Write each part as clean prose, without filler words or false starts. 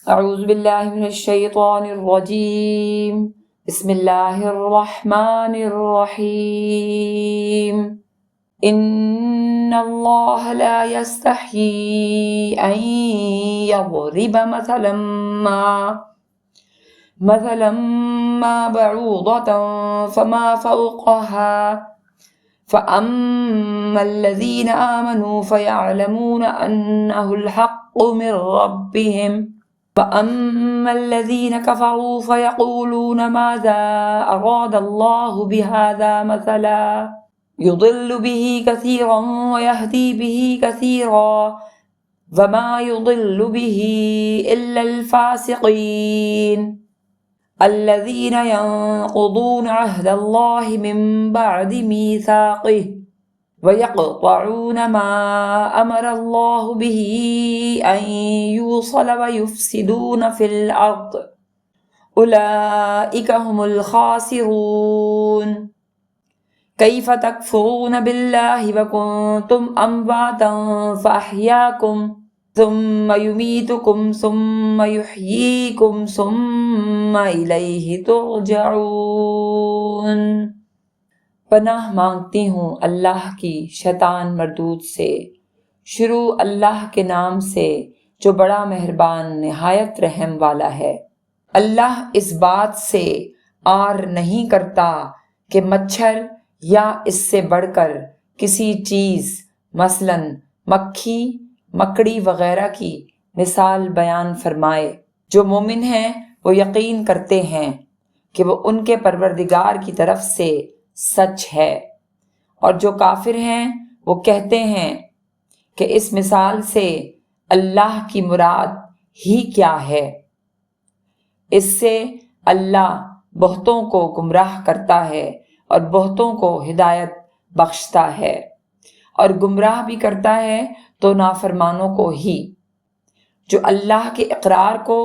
اعوذ باللہ من الشیطان الرجیم، بسم اللہ الرحمن الرحیم۔ ان اللہ لا یستحیی ان یضرب مثلا ما بعوضة فما فوقها فأما الذين آمنوا فيعلمون أنه الحق من ربهم وأما الذين كفروا فيقولون ماذا أراد الله بهذا مثلا يضل به كثيرا ويهدي به كثيرا وما يضل به إلا الفاسقين الذين ينقضون عهد الله من بعد ميثاقه ويقطعون ما أمر الله به أن يوصل ويفسدون في الأرض أولئك هم الخاسرون كيف تكفرون بالله وكنتم أمواتا فأحياكم ثم يميتكم ثم يحييكم ثم إليه ترجعون۔ پناہ مانگتی ہوں اللہ کی شیطان مردود سے۔ شروع اللہ کے نام سے جو بڑا مہربان نہایت رحم والا ہے۔ اللہ اس بات سے عار نہیں کرتا کہ مچھر یا اس سے بڑھ کر کسی چیز مثلاً مکھی، مکڑی وغیرہ کی مثال بیان فرمائے۔ جو مومن ہیں وہ یقین کرتے ہیں کہ وہ ان کے پروردگار کی طرف سے سچ ہے، اور جو کافر ہیں وہ کہتے ہیں کہ اس مثال سے اللہ کی مراد ہی کیا ہے۔ اس سے اللہ بہتوں کو گمراہ کرتا ہے اور بہتوں کو ہدایت بخشتا ہے، اور گمراہ بھی کرتا ہے تو نافرمانوں کو ہی۔ جو اللہ کے اقرار کو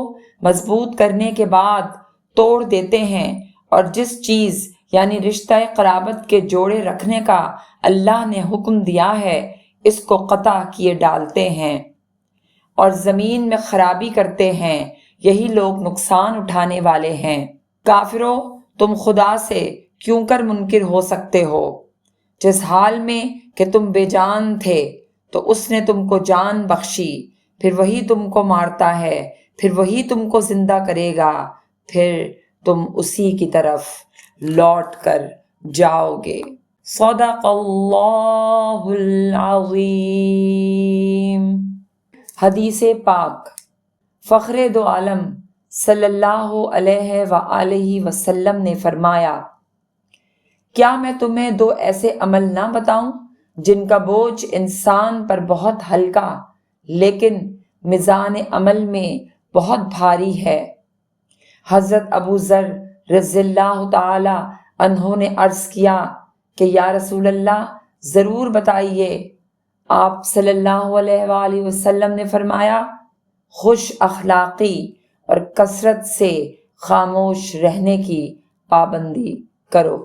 مضبوط کرنے کے بعد توڑ دیتے ہیں اور جس چیز یعنی رشتہ قرابت کے جوڑے رکھنے کا اللہ نے حکم دیا ہے اس کو قطع کیے ڈالتے ہیں اور زمین میں خرابی کرتے ہیں، یہی لوگ نقصان اٹھانے والے ہیں۔ کافروں، تم خدا سے کیوں کر منکر ہو سکتے ہو؟ جس حال میں کہ تم بے جان تھے تو اس نے تم کو جان بخشی، پھر وہی تم کو مارتا ہے، پھر وہی تم کو زندہ کرے گا، پھر تم اسی کی طرف لوٹ کر جاؤ گے۔ صدق اللہ العظیم۔ حدیث پاک۔ فخر دو عالم صلی اللہ علیہ وآلہ وسلم نے فرمایا، کیا میں تمہیں دو ایسے عمل نہ بتاؤں جن کا بوجھ انسان پر بہت ہلکا لیکن میزان عمل میں بہت بھاری ہے؟ حضرت ابو ذر رضی اللہ تعالی عنہ نے عرض کیا کہ یا رسول اللہ ضرور بتائیے۔ آپ صلی اللہ علیہ وآلہ وسلم نے فرمایا، خوش اخلاقی اور کثرت سے خاموش رہنے کی پابندی کرو۔